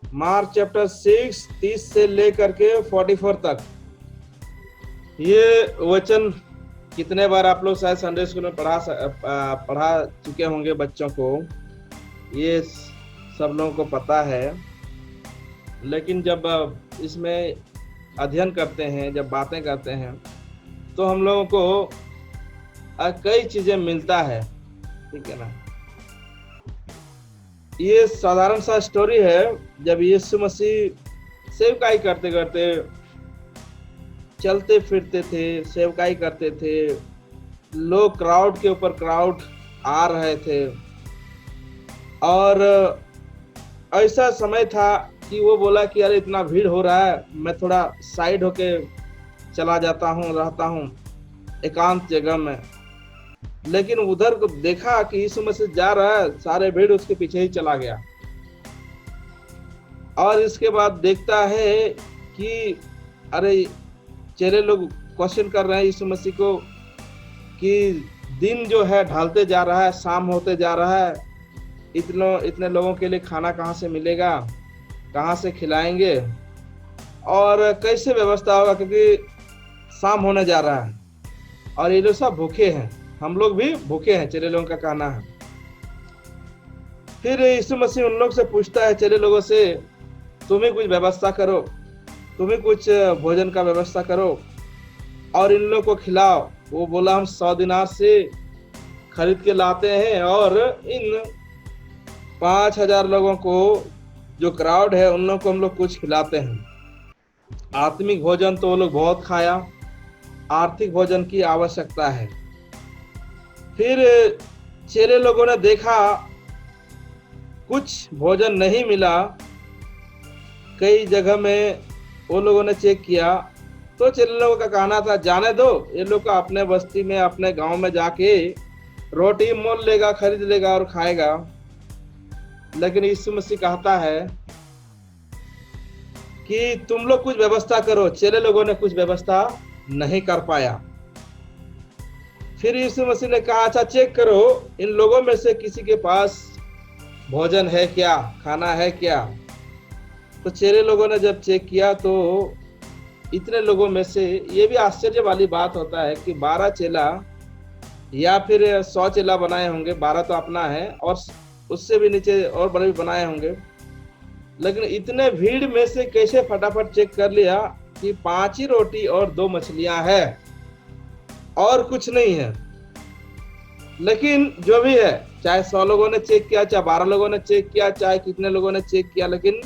Mark chapter 6 30 से लेकर के 44 तक। ये वचन कितने बार आप लोग शायद संडे स्कूल में पढ़ा चुके होंगे बच्चों को, ये सब लोगों को पता है। लेकिन जब इसमें अध्ययन करते हैं, जब बातें करते हैं, तो हम लोगों को कई चीजें मिलता है, ठीक है ना। ये साधारण सा स्टोरी है। जब यीशु मसीह सेवकाई करते करते चलते फिरते थे, सेवकाई करते थे, लोग क्राउड के ऊपर क्राउड आ रहे थे, और ऐसा समय था कि वो बोला कि अरे इतना भीड़ हो रहा है, मैं थोड़ा साइड होके चला जाता हूँ, रहता हूँ एकांत जगह में। लेकिन उधर को देखा कि यीशु मसीह जा रहा है, सारे भीड़ उसके पीछे ही चला गया। और इसके बाद देखता है कि अरे चेले लोग क्वेश्चन कर रहे हैं यीशु मसीह को कि दिन जो है ढलते जा रहा है, शाम होते जा रहा है, इतने लोगों के लिए खाना कहाँ से मिलेगा, कहाँ से खिलाएंगे और कैसे व्यवस्था होगा, क्योंकि शाम होने जा रहा है और ये लोग सब भूखे हैं, हम लोग भी भूखे हैं, चेले लोगों का कहना है। फिर यीशु मसीह उन लोग से पूछता है, चेले लोगों से, तुम ही कुछ व्यवस्था करो, तुम ही कुछ भोजन का व्यवस्था करो और इन लोग को खिलाओ। वो बोला हम 100 दिनार से खरीद के लाते हैं और इन 5000 लोगों को, जो क्राउड है, उन लोगों को हम लोग कुछ खिलाते हैं। आत्मिक भोजन तो वो लोग बहुत खाया, आर्थिक भोजन की आवश्यकता है। फिर चेले लोगों ने देखा कुछ भोजन नहीं मिला, कई जगह में वो लोगों ने चेक किया, तो चेले लोगों का कहना था जाने दो, ये लोग का अपने बस्ती में, अपने गांव में जाके रोटी मोल लेगा, खरीद लेगा और खाएगा। लेकिन यीशु मसीह कहता है कि तुम लोग कुछ व्यवस्था करो। चेले लोगों ने कुछ व्यवस्था नहीं कर पाया। फिर यीशु मसीह ने कहा अच्छा चेक करो, इन लोगों में से किसी के पास भोजन है क्या, खाना है क्या। तो चेले लोगों ने जब चेक किया तो इतने लोगों में से, ये भी आश्चर्य वाली बात होता है कि 12 चेला या फिर 100 चेला बनाए होंगे, 12 तो अपना है और उससे भी नीचे और बड़े भी बनाए होंगे। लेकिन इतने भीड़ में से कैसे फटाफट चेक कर लिया कि 5 ही रोटी और 2 मछलियां है और कुछ नहीं है। लेकिन जो भी है, चाहे 100 लोगों ने चेक किया, चाहे 12 लोगों ने चेक किया, चाहे कितने लोगों ने चेक किया, लेकिन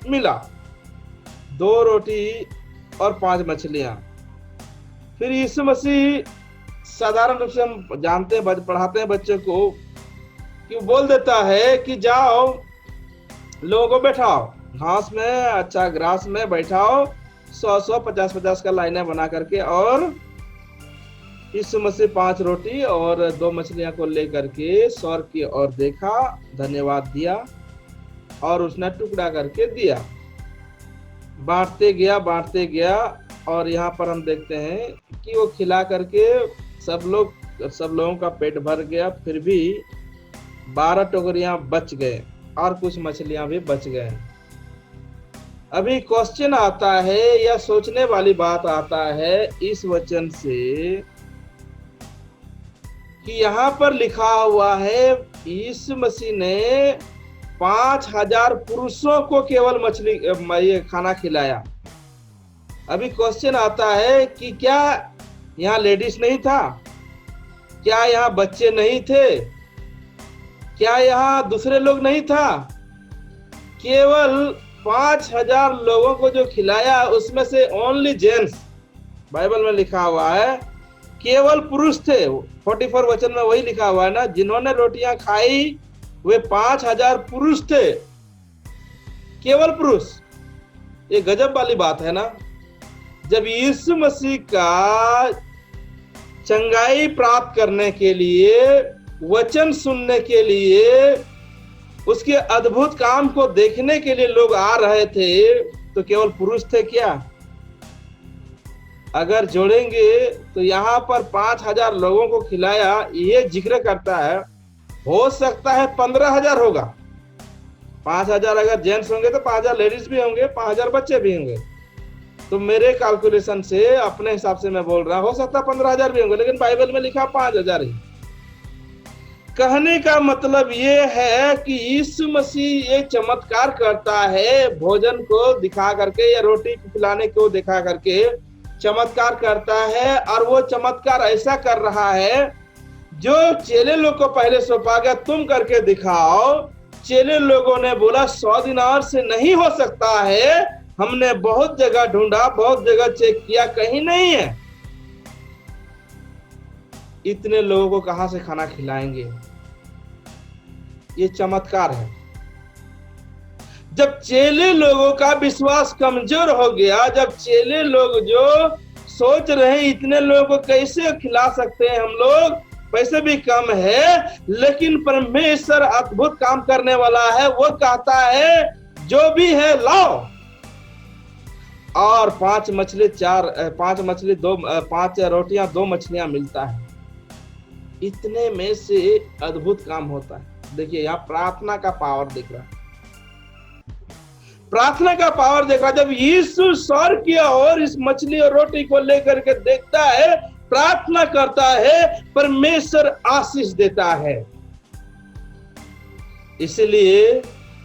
मिला 2 रोटी और 5 मछलियां। फिर यीशु मसीह साधारण रूप से हम जानते हैं, पढ़ाते हैं बच्चों को, कि बोल देता है कि जाओ लोगों को बैठाओ घास में, अच्छा ग्रास में बैठाओ, 100 50 का लाइनें बना करके। और यीशु मसीह 5 रोटी और 2 मछलियां को लेकर के स्वर्ग की ओर देखा, धन्यवाद दिया और उसने टुकड़ा करके दिया, बांटते गया। और यहाँ पर हम देखते हैं कि वो खिला करके सब लोगों का पेट भर गया। फिर भी 12 टोकरियां बच गए और कुछ मछलियां भी बच गए। अभी क्वेश्चन आता है या सोचने वाली बात आता है इस वचन से कि यहाँ पर लिखा हुआ है यीशु मसीह ने 5000 पुरुषों को केवल ये खाना खिलाया। अभी क्वेश्चन आता है कि क्या यहाँ लेडीज नहीं था, क्या यहाँ बच्चे नहीं थे, क्या यहाँ दूसरे लोग नहीं था। केवल 5000 लोगों को जो खिलाया उसमें से ओनली जेंट्स, बाइबल में लिखा हुआ है केवल पुरुष थे। 44 वचन में वही लिखा हुआ है ना, जिन्होंने रोटियां खाई वे 5000 पुरुष थे, केवल पुरुष। ये गजब वाली बात है ना। जब यीशु मसीह का चंगाई प्राप्त करने के लिए, वचन सुनने के लिए, उसके अद्भुत काम को देखने के लिए लोग आ रहे थे, तो केवल पुरुष थे क्या? अगर जोड़ेंगे तो यहाँ पर 5000 लोगों को खिलाया, ये जिक्र करता है, हो सकता है 15000 होगा, 5,000 अगर जेंट्स होंगे तो 5,000 लेडीज भी होंगे, 5,000 बच्चे भी होंगे। तो मेरे कैलकुलेशन से, अपने हिसाब से मैं बोल रहा, हो सकता 15,000 भी होंगे, लेकिन बाइबल में लिखा 5,000 ही। कहने का मतलब ये है कि यीशु मसीह ये चमत्कार करता है, भोजन को दिखा करके या रोटी खिलाने को दिखा करके चमत्कार करता है। और वो चमत्कार ऐसा कर रहा है जो चेले लोग को पहले सौंपा गया, तुम करके दिखाओ। चेले लोगों ने बोला 100 दिनार से नहीं हो सकता है, हमने बहुत जगह ढूंढा, बहुत जगह चेक किया, कहीं नहीं है। इतने लोगों को कहां से खाना खिलाएंगे? ये चमत्कार है। जब चेले लोगों का विश्वास कमजोर हो गया, जब चेले लोग जो सोच रहे हैं इतने लोगों को कैसे खिला सकते हैं हम लोग, पैसे भी कम है, लेकिन परमेश्वर अद्भुत काम करने वाला है। वो कहता है जो भी है लाओ। और 5 रोटियां 2 मछलियां मिलता है। इतने में से अद्भुत काम होता है। देखिए यहाँ प्रार्थना का पावर दिख रहा है, प्रार्थना का पावर देख रहा है। जब यीशु स्वर्ग की ओर इस मछली और रोटी को लेकर के देखता है, प्रार्थना करता है, परमेश्वर आशीष देता है। इसलिए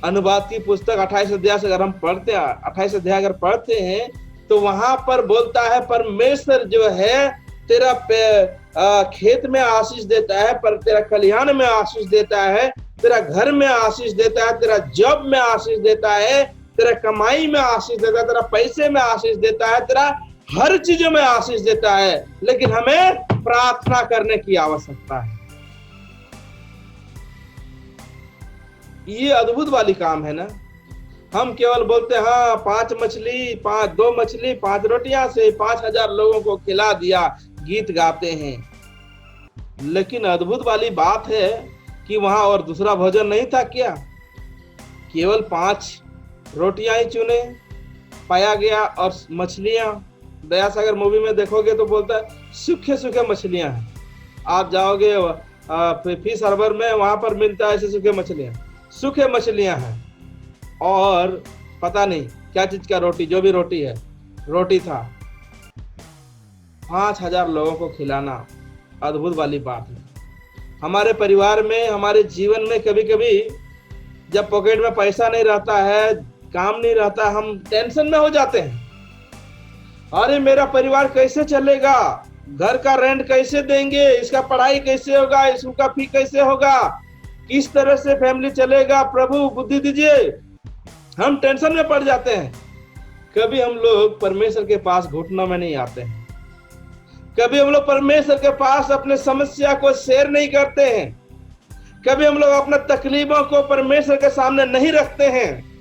अनुवाद की पुस्तक 28 अध्याय से अगर हम पढ़ते हैं, 28 अध्याय अगर पढ़ते हैं तो वहां पर बोलता है परमेश्वर जो है तेरा खेत में आशीष देता है, पर तेरा खलिहान में आशीष देता है, तेरा घर में आशीष देता है, तेरा जॉब में आशीष देता है, तेरा कमाई में आशीष देता है, तेरा पैसे में आशीष देता है, तेरा हर चीजों में आशीष देता है। लेकिन हमें प्रार्थना करने की आवश्यकता है। ये अद्भुत वाली काम है ना। हम केवल बोलते हैं हाँ 2 मछली 5 रोटियां से 5,000 लोगों को खिला दिया, गीत गाते हैं। लेकिन अद्भुत वाली बात है कि वहां और दूसरा भोजन नहीं था क्या? केवल 5 रोटियां ही चुने पाया गया और मछलियां, दया सागर मूवी में देखोगे तो बोलता है सूखे सूखे मछलियां हैं। आप जाओगे फिश हार्बर में, वहां पर मिलता है ऐसे सूखे मछलियां हैं। और पता नहीं क्या चीज का रोटी, जो भी रोटी है, रोटी था। 5,000 लोगों को खिलाना अद्भुत वाली बात है। हमारे परिवार में, हमारे जीवन में कभी कभी जब पॉकेट में पैसा नहीं रहता है, काम नहीं रहता, हम टेंशन में हो जाते हैं। अरे मेरा परिवार कैसे चलेगा, घर का रेंट कैसे देंगे, इसका पढ़ाई कैसे होगा, इसका फी कैसे होगा, किस तरह से फैमिली चलेगा, प्रभु बुद्धि दीजिए। हम टेंशन में पड़ जाते हैं। कभी हम लोग परमेश्वर के पास घुटनों में नहीं आते हैं। कभी हम लोग परमेश्वर के पास अपने समस्या को शेयर नहीं करते हैं। कभी हम लोग अपने तकलीफों को परमेश्वर के सामने नहीं रखते हैं।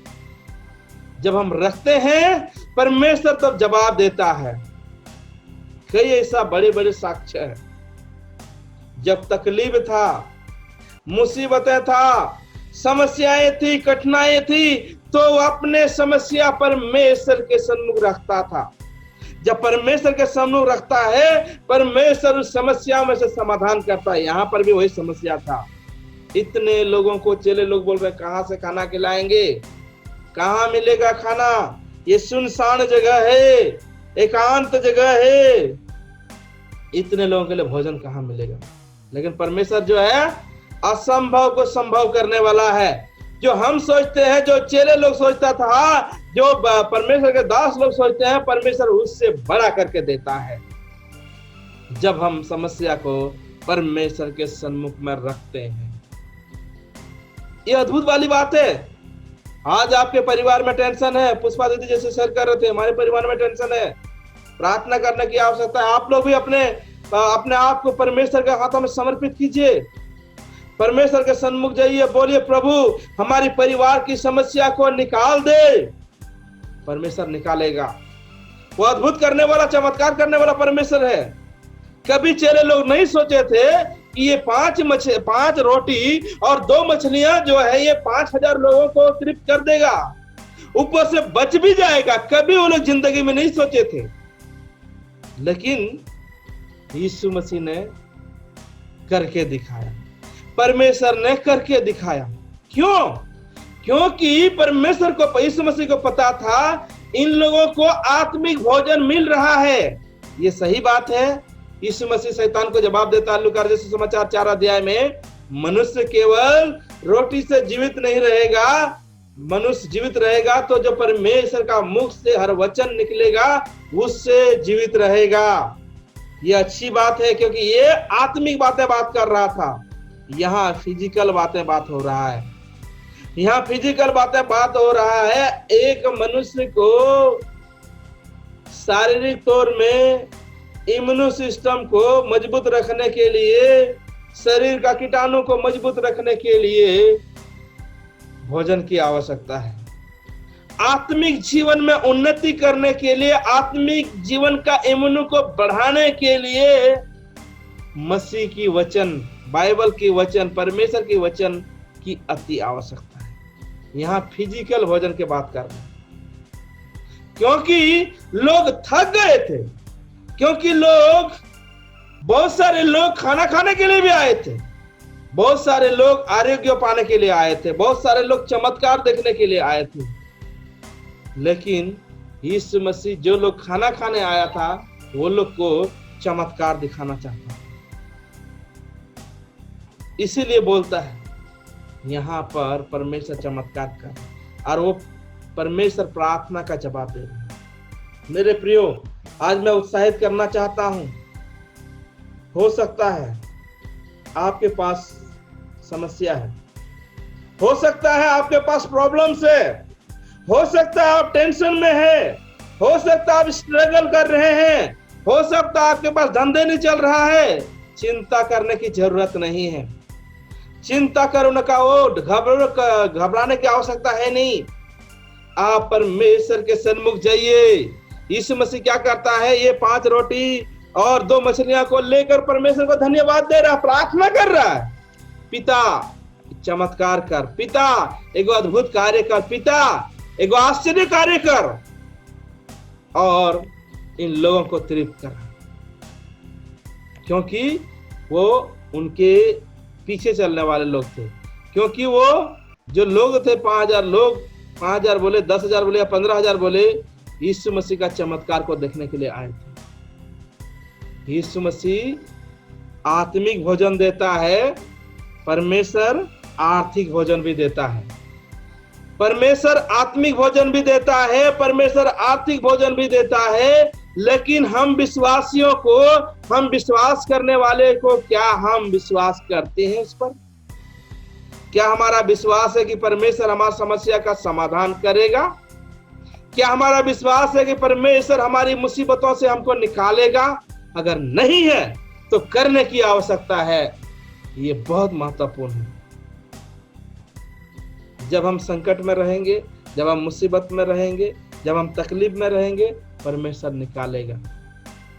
जब हम रखते हैं, परमेश्वर तब जवाब देता है। कई ऐसा बड़े बड़े साक्ष्य है। जब तकलीफ था, मुसीबतें था, समस्याएं थी, कठिनाई थी, तो अपने समस्या परमेश्वर के सन्मुख रखता था। जब परमेश्वर के सन्मुख रखता है, परमेश्वर उस समस्या में से समाधान करता है। यहाँ पर भी वही समस्या था। इतने लोगों को चेले लोग बोल रहे कहां से खाना खिलाएंगे, कहां मिलेगा खाना, ये सुनसान जगह है, एकांत जगह है, इतने लोगों के लिए भोजन कहां मिलेगा। लेकिन परमेश्वर जो है असंभव को संभव करने वाला है। जो हम सोचते हैं, जो चेले लोग सोचता था, जो परमेश्वर के दास लोग सोचते हैं, परमेश्वर उससे बड़ा करके देता है जब हम समस्या को परमेश्वर के सन्मुख में रखते हैं। ये अद्भुत वाली बात है। आज आपके परिवार में टेंशन है, पुष्पा दीदी जैसे शेयर कर रहे थे, हमारे परिवार में टेंशन है, प्रार्थना करने की आवश्यकता है। आप लोग भी अपने आप को परमेश्वर के हाथों में समर्पित कीजिए, परमेश्वर के सन्मुख जाइए, बोलिए प्रभु हमारी परिवार की समस्या को निकाल दे। परमेश्वर निकालेगा। वो अद्भुत करने वाला, चमत्कार करने वाला परमेश्वर है। कभी चेले लोग नहीं सोचे थे कि ये 5 रोटी और 2 मछलियां जो है ये 5,000 लोगों को तृप्त कर देगा, ऊपर से बच भी जाएगा। कभी वो लोग जिंदगी में नहीं सोचे थे। लेकिन यीशु मसीह ने करके दिखाया, परमेश्वर ने करके दिखाया। क्यों? क्योंकि परमेश्वर को, यीशु मसीह को पता था इन लोगों को आत्मिक भोजन मिल रहा है। ये सही बात है। यीशु मसीह शैतान को जवाब देता है लूका जैसे समाचार 4 अध्याय में, मनुष्य केवल रोटी से जीवित नहीं रहेगा, मनुष्य जीवित रहेगा तो जो परमेश्वर का मुख से हर वचन निकलेगा उससे जीवित रहेगा। ये अच्छी बात है, क्योंकि ये आत्मिक बातें बात कर रहा था। यहाँ फिजिकल बातें बात हो रहा है। यहाँ फिजिकल बातें बात हो रहा है। एक मनुष्य को शारीरिक तौर में इम्यून सिस्टम को मजबूत रखने के लिए, शरीर का कीटाणु को मजबूत रखने के लिए भोजन की आवश्यकता है। आत्मिक जीवन में उन्नति करने के लिए, आत्मिक जीवन का इम्यून को बढ़ाने के लिए मसीह की वचन, बाइबल की वचन, परमेश्वर की वचन की अति आवश्यकता है। यहाँ फिजिकल भोजन की बात कर रहे हैं, क्योंकि लोग थक गए थे, क्योंकि बहुत सारे लोग खाना खाने के लिए भी आए थे, बहुत सारे लोग आरोग्य पाने के लिए आए थे, बहुत सारे लोग चमत्कार देखने के लिए आए थे। लेकिन यीशु मसीह जो लोग खाना खाने आया था वो लोग को चमत्कार दिखाना चाहता था। इसीलिए बोलता है यहाँ पर परमेश्वर चमत्कार कर, और वो परमेश्वर प्रार्थना का जवाब दे रहे हैं। मेरे प्रियो, आज मैं उत्साहित करना चाहता हूं। हो सकता है आपके पास समस्या है, हो सकता है आपके पास प्रॉब्लम्स है, हो सकता है आप टेंशन में है, हो सकता है आप स्ट्रगल कर रहे हैं, हो सकता है आपके पास धंधे नहीं चल रहा है। चिंता करने की जरूरत नहीं है। चिंता करने का घबराने की आवश्यकता है नहीं। आप परमेश्वर के सन्मुख जाइए। यीशु मसीह क्या करता है, ये 5 रोटी और 2 मछलियां को लेकर परमेश्वर को धन्यवाद दे रहा, प्रार्थना कर रहा है, पिता चमत्कार कर, पिता एक अद्भुत कार्य कर, पिता एक आश्चर्य कार्य कर, और इन लोगों को तृप्त कर। क्योंकि वो उनके पीछे चलने वाले लोग थे, क्योंकि वो जो लोग थे 5000 लोग, 5000 बोले, 10,000 बोले या 15,000 बोले, यीशु मसीह का चमत्कार को देखने के लिए आए थे। यीशु मसीह आत्मिक भोजन देता है, परमेश्वर आर्थिक भोजन भी देता है। परमेश्वर आत्मिक भोजन भी देता है, परमेश्वर आर्थिक भोजन भी देता है। लेकिन हम विश्वासियों को, हम विश्वास करने वाले को, क्या हम विश्वास करते हैं उस पर? क्या हमारा विश्वास है कि परमेश्वर हमारी समस्या का समाधान करेगा? क्या हमारा विश्वास है कि परमेश्वर हमारी मुसीबतों से हमको निकालेगा? अगर नहीं है तो करने की आवश्यकता है। ये बहुत महत्वपूर्ण है। जब हम संकट में रहेंगे, जब हम मुसीबत में रहेंगे, जब हम तकलीफ में रहेंगे, परमेश्वर निकालेगा।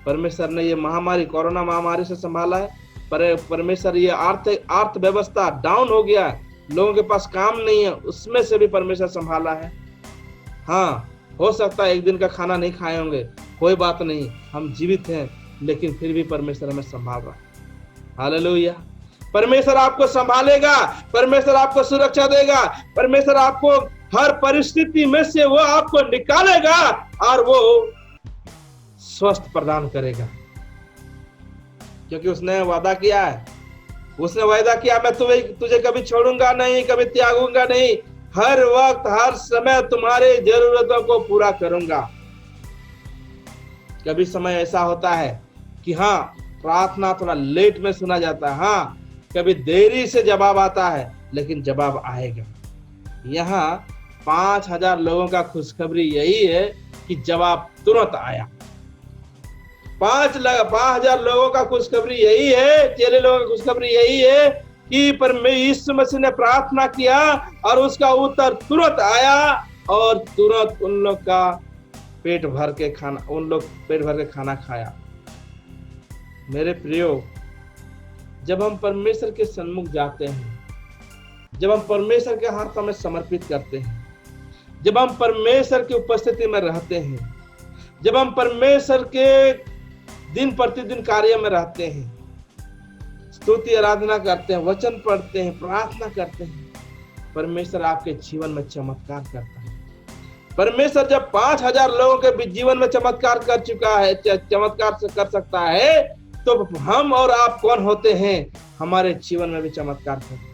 परमेश्वर ने ये महामारी, कोरोना महामारी से संभाला है। परमेश्वर ये अर्थव्यवस्था डाउन हो गया, लोगों के पास काम नहीं है, उसमें से भी परमेश्वर संभाला है। हाँ, हो सकता है एक दिन का खाना नहीं खाए होंगे, कोई बात नहीं, हम जीवित हैं, लेकिन फिर भी परमेश्वर हमें संभाल रहा है। हालेलुया। परमेश्वर आपको संभालेगा, परमेश्वर आपको सुरक्षा देगा, परमेश्वर आपको हर परिस्थिति में से वो आपको निकालेगा और वो स्वस्थ प्रदान करेगा, क्योंकि उसने वादा किया है। उसने वादा किया, मैं तुझे कभी छोड़ूंगा नहीं, कभी त्यागूंगा नहीं, हर वक्त हर समय तुम्हारे जरूरतों को पूरा करूंगा। कभी समय ऐसा होता है कि हाँ, प्रार्थना थोड़ा लेट में सुना जाता है, हाँ, कभी देरी से जवाब आता है, लेकिन जवाब आएगा। यहाँ 5000 लोगों का खुशखबरी यही है कि जवाब तुरंत आया। 5000 लोगों का खुशखबरी यही है, चेले लोगों की खुशखबरी यही है कि यीशु मसीह ने प्रार्थना किया और उसका उत्तर तुरंत आया, और तुरंत उन लोग पेट भर के खाना खाया। मेरे प्रियो, जब हम परमेश्वर के सन्मुख जाते हैं, जब हम परमेश्वर के हाथों में समर्पित करते हैं, जब हम परमेश्वर की उपस्थिति में रहते हैं, जब हम परमेश्वर के दिन प्रतिदिन कार्य में रहते हैं, स्तुति आराधना करते हैं, वचन पढ़ते हैं, प्रार्थना करते हैं, परमेश्वर आपके जीवन में चमत्कार करता है। परमेश्वर जब 5,000 लोगों के जीवन में चमत्कार कर चुका है, चमत्कार से कर सकता है, तो हम और आप कौन होते हैं? हमारे जीवन में भी चमत्कार करते हैं।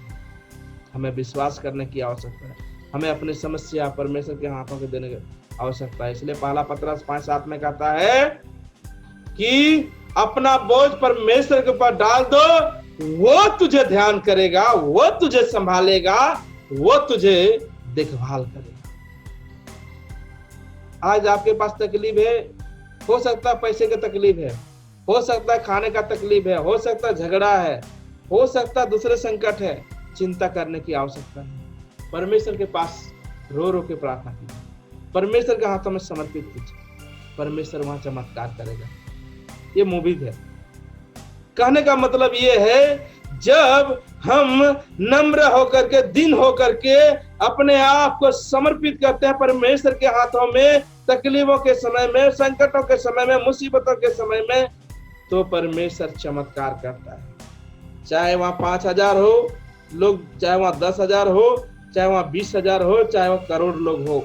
हमें विश्वास करने की आवश्यकता है। हमें अपनी समस्या परमेश्वर के हाथों में देने की आवश्यकता है। इसलिए पहला पतरस 5:7 में कहता है कि अपना बोझ परमेश्वर के ऊपर डाल दो, वो तुझे ध्यान करेगा, वो तुझे संभालेगा, वो तुझे देखभाल करेगा। आज आपके पास तकलीफ है, हो सकता है पैसे की तकलीफ है, हो सकता है खाने का तकलीफ है, हो सकता है झगड़ा है, हो सकता है दूसरे संकट है। चिंता करने की आवश्यकता नहीं। परमेश्वर के पास रो रो के प्रार्थना कीजिए, परमेश्वर के हाथों में समर्पित कीजिए, परमेश्वर वहां चमत्कार करेगा। ये मुमकिन है। कहने का मतलब ये है, जब हम नम्र होकर के, दिन होकर के अपने आप को समर्पित करते हैं परमेश्वर के हाथों में, तकलीफों के समय में, संकटों के समय में, मुसीबतों के समय में, तो परमेश्वर चमत्कार करता है। चाहे वहां 5,000 हो लोग, चाहे वहां 10,000 हो, चाहे वहां 20,000 हो, चाहे वहां करोड़ लोग हो,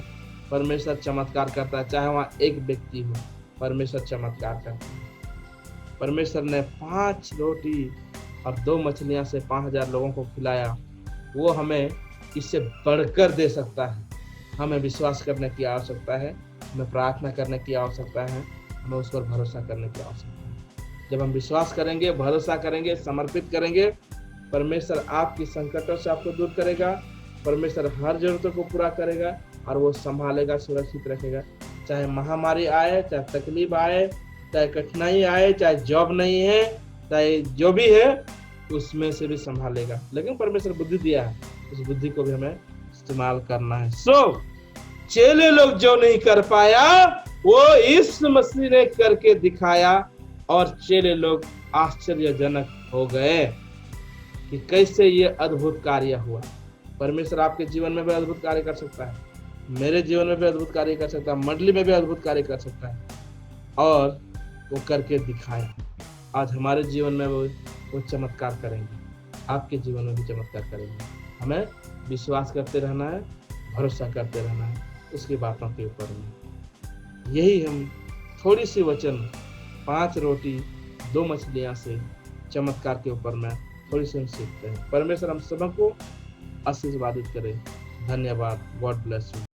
परमेश्वर चमत्कार करता है। चाहे वहां एक व्यक्ति हो, परमेश्वर चमत्कार करता है। परमेश्वर ने 5 रोटी और 2 मछलियां से 5,000 लोगों को खिलाया। वो हमें इससे बढ़कर दे सकता है। हमें विश्वास करने की आवश्यकता है, हमें प्रार्थना करने की आवश्यकता है, हमें उस पर भरोसा करने की आवश्यकता है। जब हम विश्वास करेंगे, भरोसा करेंगे, समर्पित करेंगे, परमेश्वर आपकी संकटों से आपको दूर करेगा। परमेश्वर हर जरूरतों को पूरा करेगा और वो संभालेगा, सुरक्षित रखेगा। चाहे महामारी आए, चाहे तकलीफ आए, चाहे कठिनाई आए, चाहे जॉब नहीं है, चाहे जो भी है, उसमें से भी संभालेगा। लेकिन परमेश्वर बुद्धि दिया है, उस बुद्धि को भी हमें इस्तेमाल करना है। चेले लोग जो नहीं कर पाया, वो यीशु मसीह ने करके दिखाया और चेले लोग आश्चर्यजनक हो गए कि कैसे ये अद्भुत कार्य हुआ। परमेश्वर आपके जीवन में भी अद्भुत कार्य कर सकता है, मेरे जीवन में भी अद्भुत कार्य कर सकता है, मंडली में भी अद्भुत कार्य कर सकता है, और वो करके दिखाया। आज हमारे जीवन में वो चमत्कार करेंगे, आपके जीवन में भी चमत्कार करेंगे। हमें विश्वास करते रहना है, भरोसा करते रहना है उसकी बातों के ऊपर में। यही हम थोड़ी सी वचन 5 रोटी 2 मछलियां से चमत्कार के ऊपर में थोड़ी सी हम सीखते हैं। परमेश्वर हम सबको आशीर्वादित करे। धन्यवाद। God bless you.